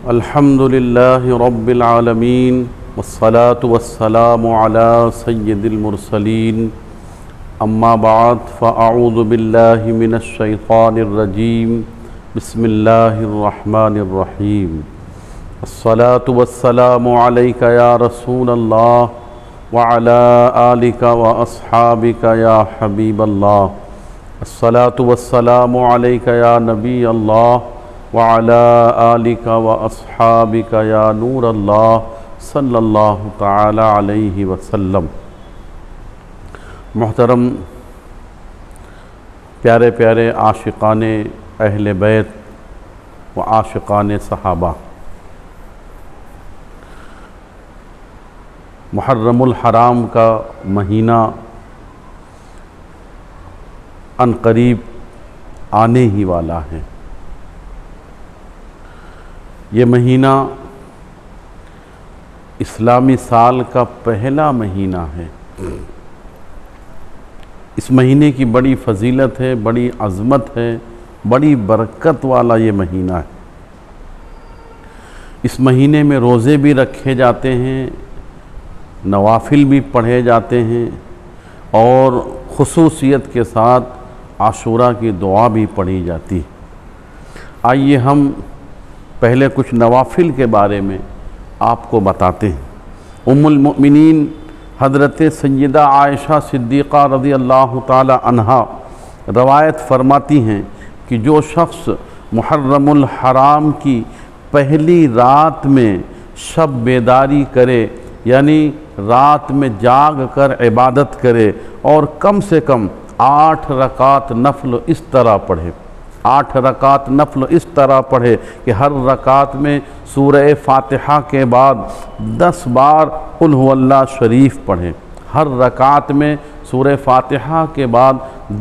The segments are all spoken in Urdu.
الحمد لله رب العالمين والصلاة والسلام على سيد المرسلين اما بعد فاعوذ بالله من الشيطان الرجيم بسم الله الرحمن الرحيم الصلاة والسلام عليك يا رسول الله وعلى آلك وأصحابك يا حبيب الله الصلاة والسلام عليك يا نبي الله وعلى آلك وأصحابك يا نور الله صلی اللہ تعالی علیہ وسلم۔ محترم پیارے پیارے عاشقان اہل بیت و عاشقان صحابہ، محرم الحرام کا مہینہ عن قریب آنے ہی والا ہے۔ یہ مہینہ اسلامی سال کا پہلا مہینہ ہے۔ اس مہینے کی بڑی فضیلت ہے، بڑی عظمت ہے، بڑی برکت والا یہ مہینہ ہے۔ اس مہینے میں روزے بھی رکھے جاتے ہیں، نوافل بھی پڑھے جاتے ہیں، اور خصوصیت کے ساتھ عاشوراء کی دعا بھی پڑھی جاتی ہے۔ آئیے ہم پہلے کچھ نوافل کے بارے میں آپ کو بتاتے ہیں۔ ام المؤمنین حضرت سیدہ عائشہ صدیقہ رضی اللہ تعالی عنہا روایت فرماتی ہیں کہ جو شخص محرم الحرام کی پہلی رات میں شب بیداری کرے، یعنی رات میں جاگ کر عبادت کرے اور کم سے کم 8 رکعت نفل اس طرح پڑھے، 8 رکعت نفل اس طرح پڑھے کہ ہر رکعت میں سورہ فاتحہ کے بعد 10 بار قل هو اللہ شریف پڑھے، ہر رکعت میں سورہ فاتحہ کے بعد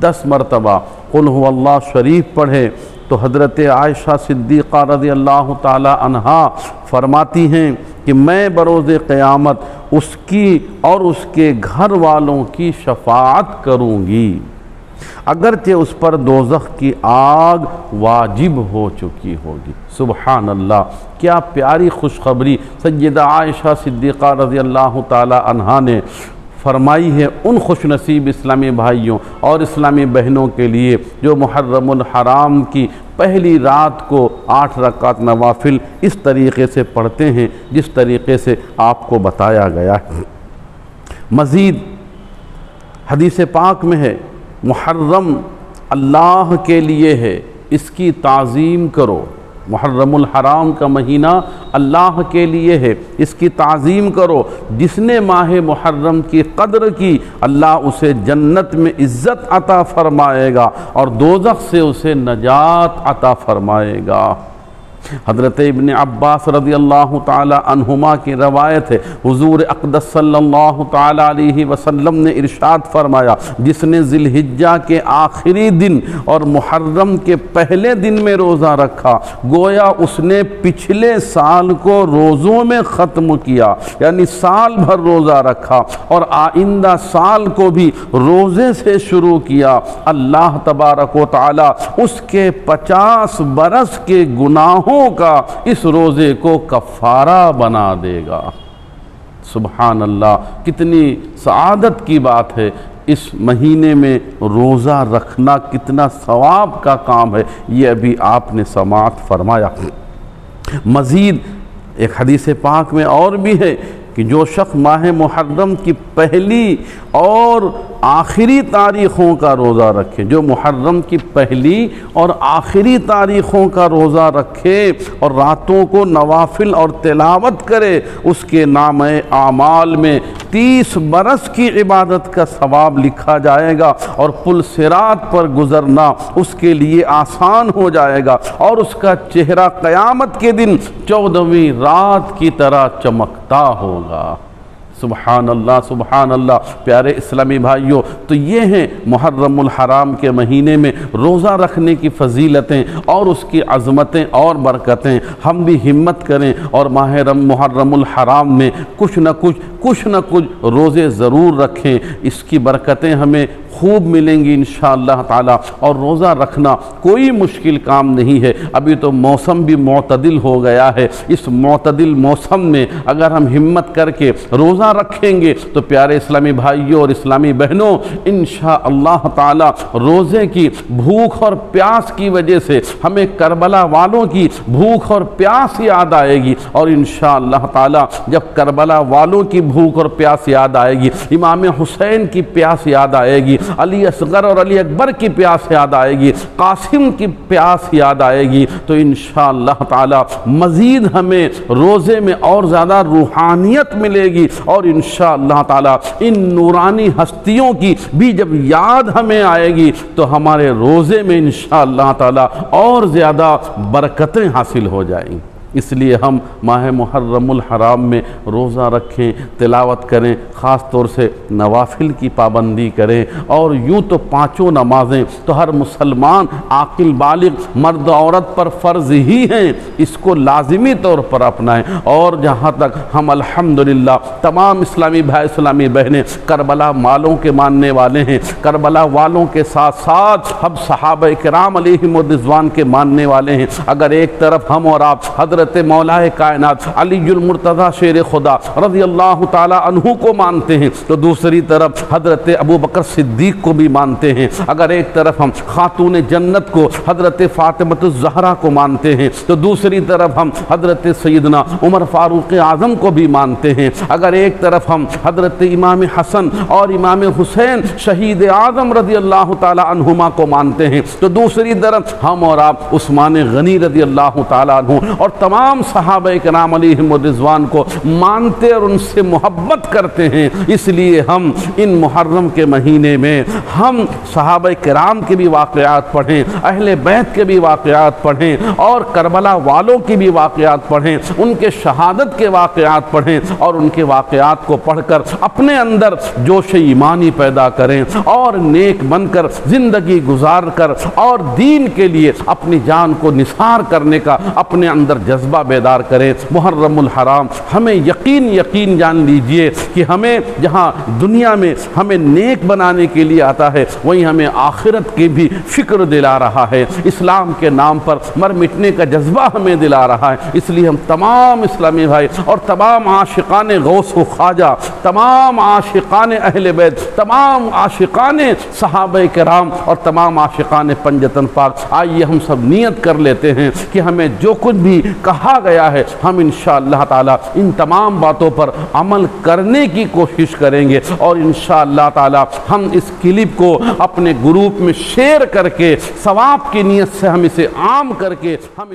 10 مرتبہ قل هو اللہ شریف پڑھے۔ تو حضرت عائشہ صدیقہ رضی اللہ تعالی عنہا فرماتی ہیں کہ میں بروز قیامت اس کی اور اس کے گھر والوں کی شفاعت کروں گی، اگرچہ اس پر دوزخ کی آگ واجب ہو چکی ہوگی۔ سبحان اللہ، کیا پیاری خوشخبری سیدہ عائشہ صدیقہ رضی اللہ تعالی عنہا نے فرمائی ہے ان خوش نصیب اسلامی بھائیوں اور اسلامی بہنوں کے لیے جو محرم الحرام کی پہلی رات کو 8 رکعت نوافل اس طریقے سے پڑھتے ہیں جس طریقے سے آپ کو بتایا گیا ہے۔ مزید حدیث پاک میں ہے محرم اللہ کے لیے ہے، اس کی تعظیم کرو۔ محرم الحرام کا مہینہ اللہ کے لیے ہے، اس کی تعظیم کرو۔ جس نے ماہ محرم کی قدر کی، اللہ اسے جنت میں عزت عطا فرمائے گا اور دوزخ سے اسے نجات عطا فرمائے گا۔ حضرت ابن عباس رضی اللہ تعالی عنہما کی روایت ہے، حضور اقدس صلی اللہ تعالی علیہ وسلم نے ارشاد فرمایا، جس نے ذی الحجہ کے آخری دن اور محرم کے پہلے دن میں روزہ رکھا، گویا اس نے پچھلے سال کو روزوں میں ختم کیا، یعنی سال بھر روزہ رکھا اور آئندہ سال کو بھی روزے سے شروع کیا، اللہ تبارک و تعالی اس کے 50 برس کے گناہوں کا اس روزے کو کفارہ بنا دے گا۔ سبحان اللہ، کتنی سعادت کی بات ہے۔ اس مہینے میں روزہ رکھنا کتنا ثواب کا کام ہے، یہ ابھی آپ نے سماعت فرمایا۔ مزید ایک حدیث پاک میں اور بھی ہے کہ جو شخص ماہ محرم کی پہلی اور آخری تاریخوں کا روزہ رکھے، جو محرم کی پہلی اور آخری تاریخوں کا روزہ رکھے اور راتوں کو نوافل اور تلاوت کرے، اس کے نامہ اعمال میں 30 برس کی عبادت کا ثواب لکھا جائے گا اور پل صراط پر گزرنا اس کے لیے آسان ہو جائے گا اور اس کا چہرہ قیامت کے دن 14ویں رات کی طرح چمکتا ہوگا۔ سبحان اللہ، سبحان اللہ۔ پیارے اسلامی بھائیوں، تو یہ ہیں محرم الحرام کے مہینے میں روزہ رکھنے کی فضیلتیں اور اس کی عظمتیں اور برکتیں۔ ہم بھی ہمت کریں اور محرم الحرام میں کچھ نہ کچھ روزے ضرور رکھیں، اس کی برکتیں ہمیں خوب ملیں گی انشاءاللہ تعالی۔ اور روزہ رکھنا کوئی مشکل کام نہیں ہے، ابھی تو موسم بھی معتدل ہو گیا ہے، اس معتدل موسم میں اگر ہم ہمت کر کے روزہ رکھیں گے تو پیارے اسلامی بھائیوں اور اسلامی بہنوں انشاءاللہ تعالی روزے کی بھوک اور پیاس کی وجہ سے ہمیں کربلا والوں کی بھوک اور پیاس یاد آئے گی، اور انشاءاللہ تعالی جب کربلا والوں کی بھوک اور پیاس یاد آئے گی، امام حسین کی پیاس یاد آئے گی، علی اصغر اور علی اکبر کی پیاس یاد آئے گی، قاسم کی پیاس یاد آئے گی، تو انشاءاللہ تعالی مزید ہمیں روزے میں اور زیادہ روحانیت ملے گی، اور انشاءاللہ تعالی ان نورانی ہستیوں کی بھی جب یاد ہمیں آئے گی تو ہمارے روزے میں انشاءاللہ تعالی اور زیادہ برکتیں حاصل ہو جائیں گی۔ اس لیے ہم ماہ محرم الحرام میں روزہ رکھیں، تلاوت کریں، خاص طور سے نوافل کی پابندی کریں، اور یوں تو پانچوں نمازیں تو ہر مسلمان عاقل بالغ مرد عورت پر فرض ہی ہیں، اس کو لازمی طور پر اپنائیں۔ اور جہاں تک ہم الحمدللہ تمام اسلامی بھائی اسلامی بہنیں کربلا والوں کے ماننے والے ہیں، کربلا والوں کے ساتھ ساتھ ہم صحابہ کرام علیہم الرضوان کے ماننے والے ہیں۔ اگر ایک طرف ہم اور آپ حضرت مولا کائنات علی المرتضیٰ شیر خدا رضی اللہ تعالی عنہ کو مانتے ہیں تو دوسری طرف حضرت ابوبکر صدیق کو بھی مانتے ہیں۔ اگر ایک طرف ہم خاتون جنت کو حضرت فاطمہ الزہرا کو مانتے ہیں تو دوسری طرف ہم حضرت سیدنا عمر فاروق اعظم کو بھی مانتے ہیں۔ اگر ایک طرف ہم حضرت امام حسن اور امام حسین شہید اعظم رضی اللہ تعالی عنہما کو مانتے ہیں تو دوسری طرف ہم اور آپ عثمان غنی رضی اللہ تعالی عنہ اور تمام صحابہ کرام علیہم الرضوان کو مانتے اور ان سے محبت کرتے ہیں۔ اس لیے ہم ان محرم کے مہینے میں ہم صحابہ کرام کے بھی واقعات پڑھیں، اہل بیت کے بھی واقعات پڑھیں، اور کربلا والوں کی بھی واقعات پڑھیں، ان کے شہادت کے واقعات پڑھیں، اور ان کے واقعات کو پڑھ کر اپنے اندر جوش ایمانی پیدا کریں، اور نیک بن کر زندگی گزار کر اور دین کے لیے اپنی جان کو نثار کرنے کا اپنے اندر جذبہ بیدار کریں۔ محرم الحرام ہمیں یقین جان لیجئے کہ ہمیں جہاں دنیا میں ہمیں نیک بنانے کے لیے آتا ہے وہیں ہمیں آخرت کی بھی فکر دلا رہا ہے، اسلام کے نام پر مر مٹنے کا جذبہ ہمیں دلا رہا ہے۔ اس لیے ہم تمام اسلامی بھائی اور تمام عاشقان غوث و خواجہ، تمام عاشقان اہل بیت، تمام عاشقان صحابہ کرام اور تمام عاشقان پنجتن پاک، آئیے ہم سب نیت کر لیتے ہیں کہ ہمیں جو کچھ بھی کہا گیا ہے ہم انشاءاللہ تعالی ان تمام باتوں پر عمل کرنے کی کوشش کریں گے، اور انشاءاللہ تعالی ہم اس کلپ کو اپنے گروپ میں شیئر کر کے ثواب کی نیت سے ہم اسے عام کر کے ہم